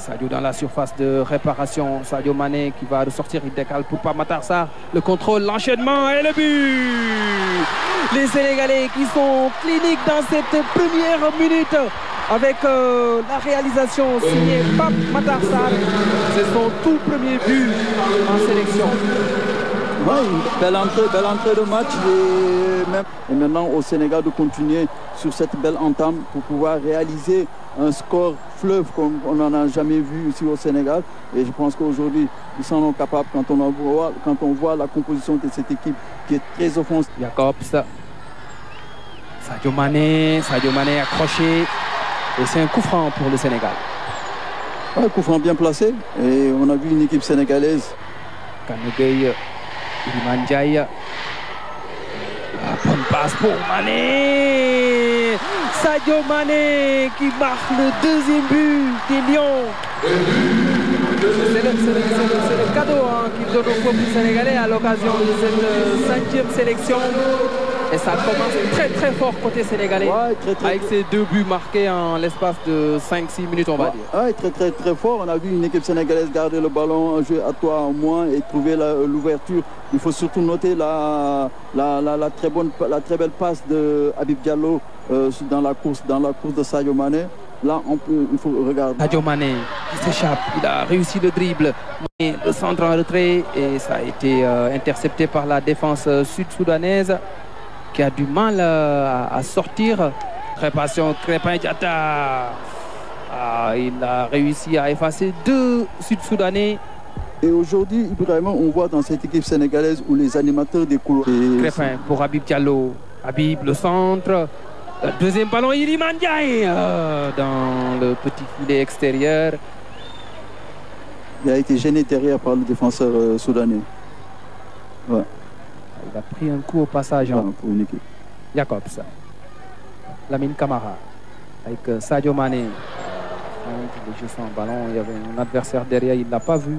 Sadio dans la surface de réparation. Sadio Mané qui va ressortir, il décale pour Pape Matar Sarr. Le contrôle, l'enchaînement et le but. Les Sénégalais qui sont cliniques dans cette première minute avec la réalisation signée Pape Matar Sarr. C'est son tout premier but en sélection. Oui, belle entrée de match et maintenant au Sénégal de continuer sur cette belle entame pour pouvoir réaliser un score fleuve comme on n'en a jamais vu ici au Sénégal. Et je pense qu'aujourd'hui, ils s'en sont capables quand on voit la composition de cette équipe qui est très offensive. Jacobs, Sadio Mané accroché. Et c'est un coup franc pour le Sénégal. Un coup franc bien placé. Et on a vu une équipe sénégalaise. Kanougueil, Iliman Ndiaye. La bonne passe pour Mané. Sadio Mané qui marque le deuxième but des Lions. C'est le cadeau qu'il donne au peuple sénégalais à l'occasion de cette 5e sélection. Et ça commence très très fort côté sénégalais, ouais, avec ces 2 buts marqués en l'espace de 5-6 minutes, on va dire. Ouais, très fort. On a vu une équipe sénégalaise garder le ballon, jouer à toi en moins et trouver l'ouverture. Il faut surtout noter la très belle passe de Habib Diallo dans la course de Sadio Mané. Là, il faut regarder. Sadio Mané qui s'échappe, il a réussi le dribble, mais le centre en retrait et ça a été intercepté par la défense sud-soudanaise qui a du mal à sortir. Réparation, Crépin Diatta. Il a réussi à effacer 2 Sud-Soudanais. Et aujourd'hui, vraiment, on voit dans cette équipe sénégalaise où les animateurs des couloirs. Crépin pour Habib Diallo. Habib, le centre. Deuxième ballon, Iliman Ndiaye dans le petit filet extérieur. Il a été gêné derrière par le défenseur soudanais. Ouais. Il a pris un coup au passage pour une équipe. Jacobs. Lamine Camara avec Sadio Mané. Le jeu sans ballon, il y avait un adversaire derrière, il ne l'a pas vu.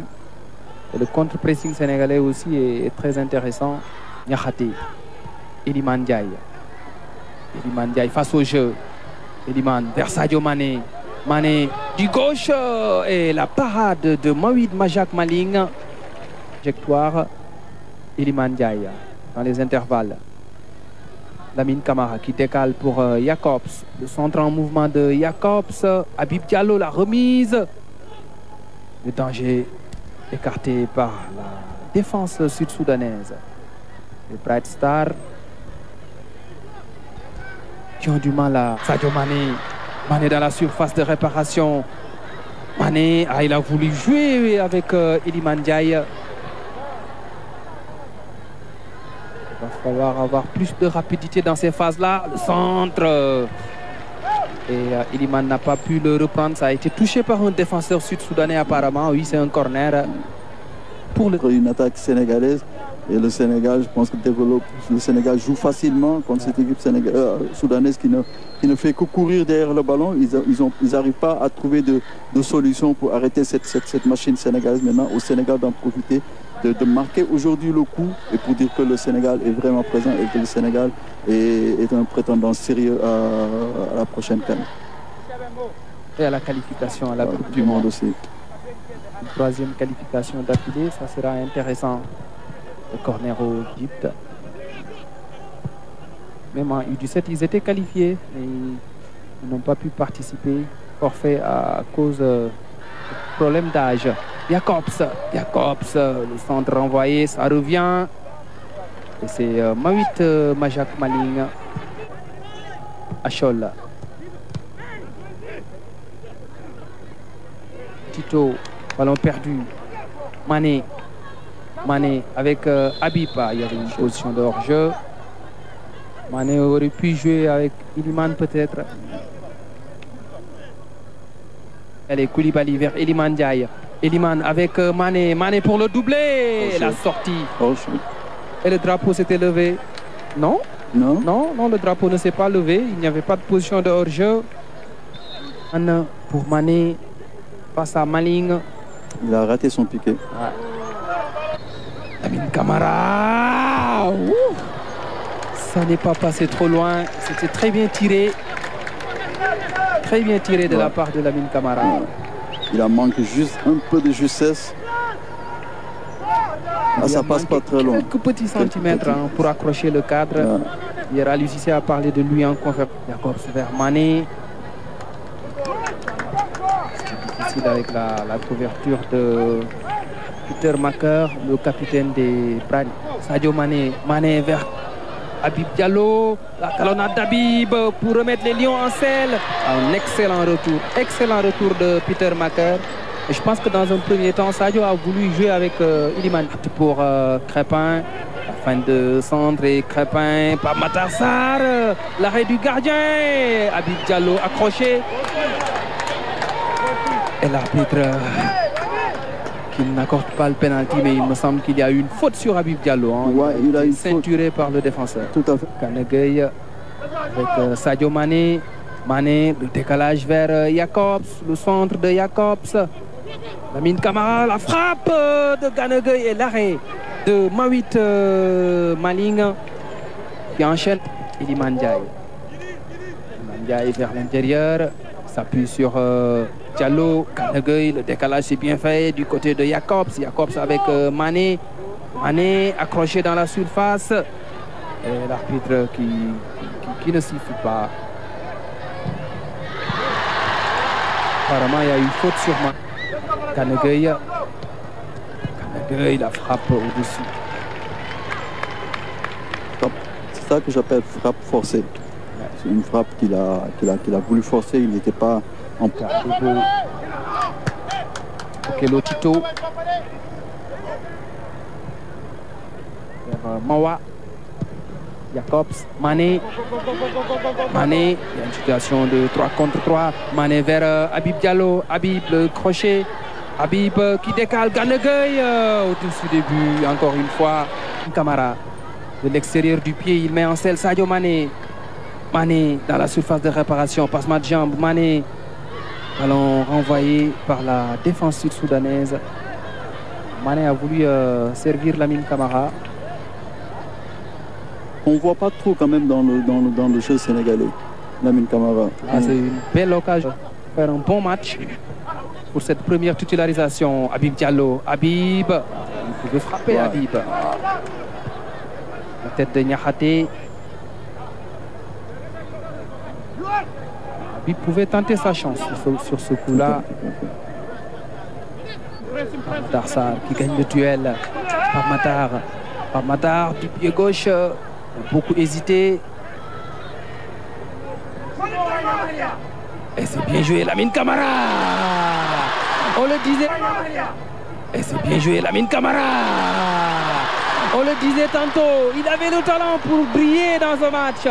Et le contre-pressing sénégalais aussi est très intéressant. Niakhaté, Iliman Ndiaye. Iliman Ndiaye face au jeu. Iliman vers Sadio Mané. Mané du gauche et la parade de Mawid Majak Maling. Trajectoire. Iliman Ndiaye dans les intervalles. Lamine Camara qui décale pour Jacobs. Le centre en mouvement de Jacobs. Habib Diallo, la remise. Le danger écarté par la défense sud-soudanaise. Les Bright Stars qui ont du mal à... Sadio Mané. Mané dans la surface de réparation. Mané, il a voulu jouer avec Iliman Ndiaye. Il va falloir avoir plus de rapidité dans ces phases-là. Le centre. Et Iliman n'a pas pu le reprendre. Ça a été touché par un défenseur sud-soudanais apparemment. Oui, c'est un corner. Pour une attaque sénégalaise. Et le Sénégal, je pense que le Sénégal joue facilement contre cette équipe soudanaise qui ne fait que courir derrière le ballon. Ils n'arrivent pas à trouver de solution pour arrêter cette machine sénégalaise. Maintenant, au Sénégal d'en profiter, de marquer aujourd'hui le coup et pour dire que le Sénégal est vraiment présent et que le Sénégal est un prétendant sérieux à la prochaine CAN. Et à la qualification à la Coupe du Monde aussi. Une 3e qualification d'affilée, ça sera intéressant. Le corner au Égypte. Même en U17, ils étaient qualifiés, mais ils n'ont pas pu participer. Forfait à cause de problème d'âge. Jacobs, le centre renvoyé, ça revient. Et c'est Mawid Majak Maling. Achol. Tito, ballon perdu. Mané avec Habib, il y avait une position de hors-jeu. Mané aurait pu jouer avec Iliman peut-être. Allez, Koulibaly vers Iliman Ndiaye. Iliman avec Mané pour le doublé. La sortie. Et le drapeau s'était levé. Non, le drapeau ne s'est pas levé. Il n'y avait pas de position de hors-jeu. Pour Mané face à Maling. Il a raté son piqué. Ouais. Lamine Camara. Ça n'est pas passé trop loin. C'était très bien tiré. Très bien tiré de la part de Lamine Camara. Il a manqué juste un peu de justesse. Ah, ça passe pas très loin. Quelques petits centimètres pour accrocher le cadre. Ouais. Hier, Aliou Cissé a parlé de lui en conférence. Jacobs vers Mané. C'est difficile avec la couverture de Peter Maker, le capitaine des Brani. Sadio Mané. Mané vers Habib Diallo. La talonnade d'Habib pour remettre les Lions en selle. Un excellent retour de Peter Maker. Et je pense que dans un premier temps, Sadio a voulu jouer avec Iliman pour Crépin. La fin de centre et Crépin par Matarsar. L'arrêt du gardien. Habib Diallo accroché. Et l'arbitre qui n'accorde pas le penalty, mais il me semble qu'il y a eu une faute sur Habib Diallo. Hein. Ouais, il a été ceinturé par le défenseur. Tout à fait. Gana Gueye avec Sadio Mané. Mané, le décalage vers Jacobs, le centre de Jacobs. Lamine Camara, la frappe de Gana Gueye et l'arrêt de Mawit Maling qui enchaîne Iliman Ndiaye. Iliman Ndiaye vers l'intérieur, s'appuie sur Diallo, Gana Gueye, le décalage c'est bien fait du côté de Jacobs. Jacobs avec Mané. Mané accroché dans la surface. Et l'arbitre qui ne siffle pas. Apparemment, il y a eu faute sur Mané. Gana Gueye, la frappe au-dessus. C'est ça que j'appelle frappe forcée. C'est une frappe qu'il a voulu forcer, il n'était pas en place. Okello Tito. Mawa. Jacobs, Mané. Mané, il y a une situation de 3 contre 3. Mané vers Habib Diallo. Habib, le crochet. Habib qui décale. Gana Gueye au-dessus du but, encore une fois. Camara de l'extérieur du pied, il met en selle Sadio Mané. Mané dans la surface de réparation, passement de jambe. Mané, ballon renvoyé par la défense sud-soudanaise. Mané a voulu servir Lamine Camara. On ne voit pas trop quand même dans le jeu sénégalais, Lamine Camara. Ah, c'est une belle occasion de faire un bon match pour cette première titularisation. Habib Diallo, Habib, il pouvait frapper, ouais. Habib. La tête de Niakhaté. Habib pouvait tenter sa chance sur ce coup-là. Darsar qui gagne le duel par Matar. Par Matar du pied gauche. Beaucoup hésité. Et c'est bien joué, Lamine Camara. On le disait. Et c'est bien joué, Lamine Camara. On le disait tantôt, il avait le talent pour briller dans ce match.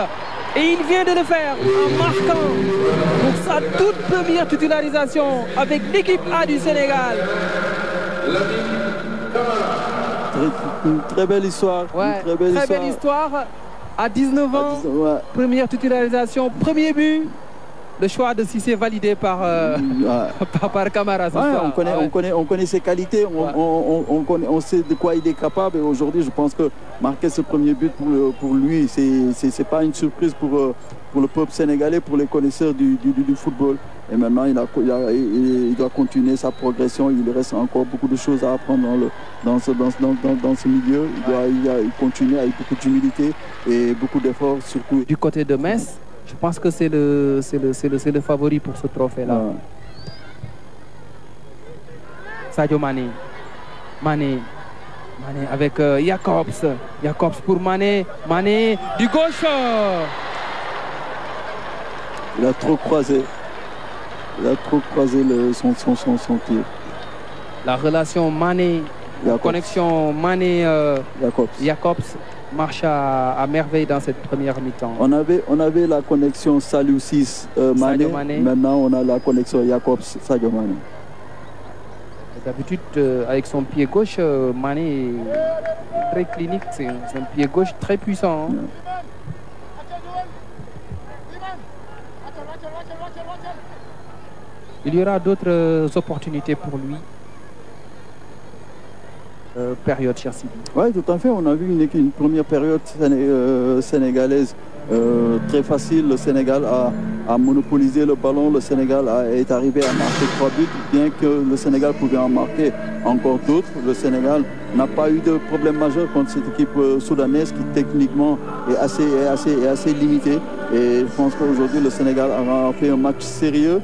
Et il vient de le faire en marquant pour sa toute première titularisation avec l'équipe A du Sénégal. Une très belle histoire. Ouais, une très belle histoire. À 19 ans, ouais. Première titularisation, premier but. Le choix de Cissé validé par Camara. Ouais, on connaît ses qualités, on sait de quoi il est capable. Et aujourd'hui, je pense que marquer ce premier but pour lui, c'est pas une surprise pour le peuple sénégalais, pour les connaisseurs du football. Et maintenant, il doit continuer sa progression. Il reste encore beaucoup de choses à apprendre dans ce milieu. Il doit continuer avec beaucoup d'humilité et beaucoup d'efforts, surtout. Du côté de Metz, je pense que c'est le favori pour ce trophée-là. Ouais. Sadio Mané. Mané avec Jacobs. Jacobs pour Mané. Mané du gauche. Il a trop croisé. Il a trop croisé son tir. La relation Mané, la connexion Mané-Jacobs marche à merveille dans cette première mi-temps. On avait la connexion Saliou Ciss Mané. Maintenant on a la connexion Jacobs-Sadio Mané. D'habitude, avec son pied gauche, Mané est très clinique. C'est un pied gauche très puissant. Hein. Yeah. Il y aura d'autres opportunités pour lui. période, cher Sidi? Oui, tout à fait. On a vu une première période sénégalaise très facile. Le Sénégal a monopolisé le ballon. Le Sénégal est arrivé à marquer 3 buts, bien que le Sénégal pouvait en marquer encore d'autres. Le Sénégal n'a pas eu de problème majeur contre cette équipe soudanaise qui techniquement est assez limitée. Et je pense qu'aujourd'hui, le Sénégal a fait un match sérieux.